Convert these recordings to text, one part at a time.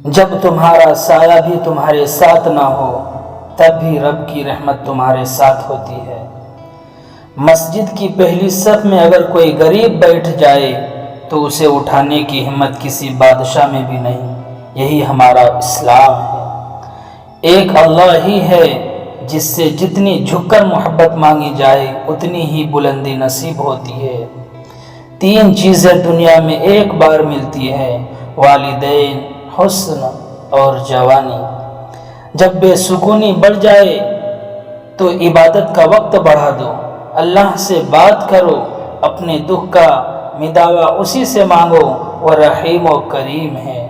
جب تمہارا سایہ بھی تمہارے ساتھ نہ ہو تب بھی رب کی رحمت تمہارے ساتھ ہوتی ہے۔ مسجد کی پہلی صف میں اگر کوئی غریب بیٹھ جائے تو اسے اٹھانے کی ہمت کسی بادشاہ میں بھی نہیں۔ یہی ہمارا اسلام ہے۔ ایک اللہ ہی ہے جس سے جتنی جھک کر محبت مانگی جائے اتنی ہی بلندی نصیب ہوتی ہے۔ 3 چیزیں دنیا میں ایک بار ملتی ہیں، والدین، حسن اور جوانی۔ جب بے سکونی بڑھ جائے تو عبادت کا وقت بڑھا دو، اللہ سے بات کرو، اپنے دکھ کا مداوا اسی سے مانگو، وہ رحیم و کریم ہے۔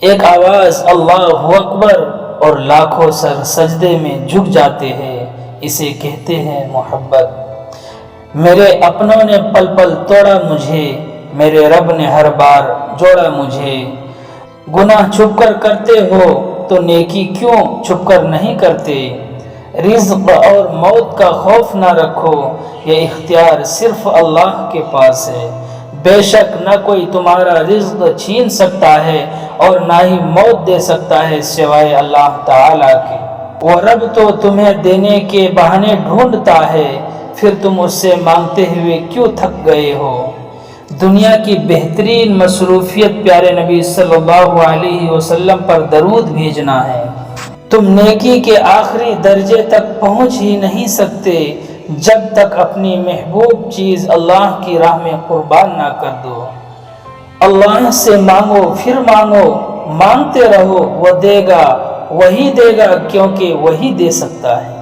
ایک آواز اللہ اکبر اور لاکھوں سر سجدے میں جھک جاتے ہیں، اسے کہتے ہیں محبت۔ میرے اپنوں نے پل پل توڑا مجھے، میرے رب نے ہر بار جوڑا مجھے۔ گناہ چھپ کر کرتے ہو تو نیکی کیوں چھپ کر نہیں کرتے؟ رزق اور موت کا خوف نہ رکھو، یہ اختیار صرف اللہ کے پاس ہے۔ بے شک نہ کوئی تمہارا رزق چھین سکتا ہے اور نہ ہی موت دے سکتا ہے سوائے اللہ تعالیٰ کے۔ وہ رب تو تمہیں دینے کے بہانے ڈھونڈتا ہے، پھر تم اس سے مانگتے ہوئے کیوں تھک گئے ہو؟ دنیا کی بہترین مصروفیت پیارے نبی صلی اللہ علیہ وسلم پر درود بھیجنا ہے۔ تم نیکی کے آخری درجے تک پہنچ ہی نہیں سکتے جب تک اپنی محبوب چیز اللہ کی راہ میں قربان نہ کر دو۔ اللہ سے مانگو، پھر مانگو، مانگتے رہو، وہ دے گا، وہی دے گا کیونکہ وہی دے سکتا ہے۔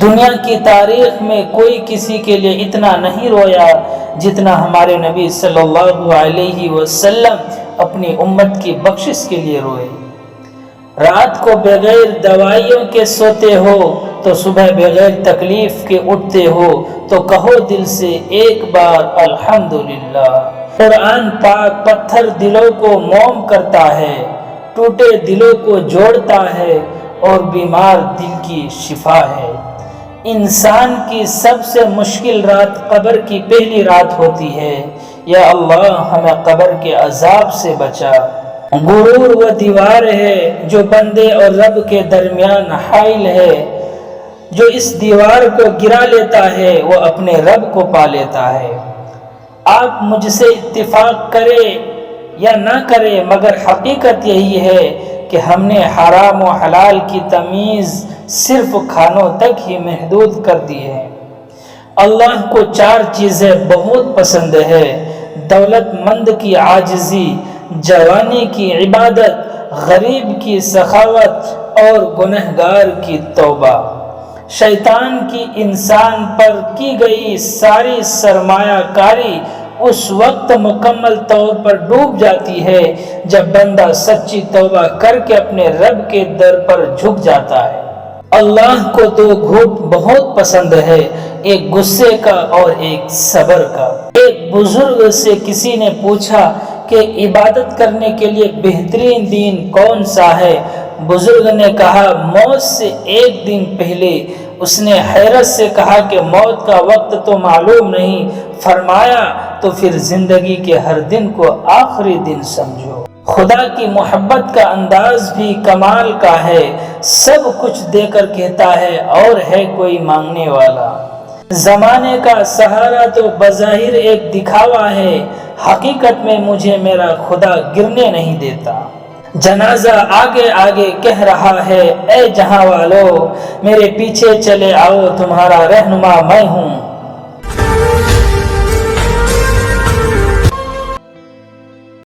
دنیا کی تاریخ میں کوئی کسی کے لیے اتنا نہیں رویا جتنا ہمارے نبی صلی اللہ علیہ وسلم اپنی امت کی بخشش کے لیے روئے۔ رات کو بغیر دوائیوں کے سوتے ہو تو صبح بغیر تکلیف کے اٹھتے ہو، تو کہو دل سے ایک بار الحمدللہ۔ قرآن پاک پتھر دلوں کو موم کرتا ہے، ٹوٹے دلوں کو جوڑتا ہے اور بیمار دل کی شفا ہے۔ انسان کی سب سے مشکل رات قبر کی پہلی رات ہوتی ہے۔ یا اللہ ہمیں قبر کے عذاب سے بچا۔ غرور وہ دیوار ہے جو بندے اور رب کے درمیان حائل ہے، جو اس دیوار کو گرا لیتا ہے وہ اپنے رب کو پا لیتا ہے۔ آپ مجھ سے اتفاق کرے یا نہ کرے مگر حقیقت یہی ہے کہ ہم نے حرام و حلال کی تمیز صرف کھانوں تک ہی محدود کر دی ہے۔ اللہ کو 4 چیزیں بہت پسند ہے: دولت مند کی عاجزی، جوانی کی عبادت، غریب کی سخاوت اور گنہگار کی توبہ۔ شیطان کی انسان پر کی گئی ساری سرمایہ کاری اس وقت مکمل طور پر ڈوب جاتی ہے جب بندہ سچی توبہ کر کے اپنے رب کے در پر جھک جاتا ہے۔ اللہ کو 2 گھونٹ بہت پسند ہے، ایک غصے کا اور ایک صبر کا۔ ایک بزرگ سے کسی نے پوچھا کہ عبادت کرنے کے لیے بہترین دن کون سا ہے؟ بزرگ نے کہا موت سے 1 دن پہلے۔ اس نے حیرت سے کہا کہ موت کا وقت تو معلوم نہیں۔ فرمایا تو پھر زندگی کے ہر دن کو آخری دن سمجھو۔ خدا کی محبت کا انداز بھی کمال کا ہے، سب کچھ دے کر کہتا ہے اور ہے کوئی مانگنے والا۔ زمانے کا سہارا تو بظاہر ایک دکھاوا ہے، حقیقت میں مجھے میرا خدا گرنے نہیں دیتا۔ جنازہ آگے آگے کہہ رہا ہے اے جہاں والو، میرے پیچھے چلے آؤ، تمہارا رہنما میں ہوں۔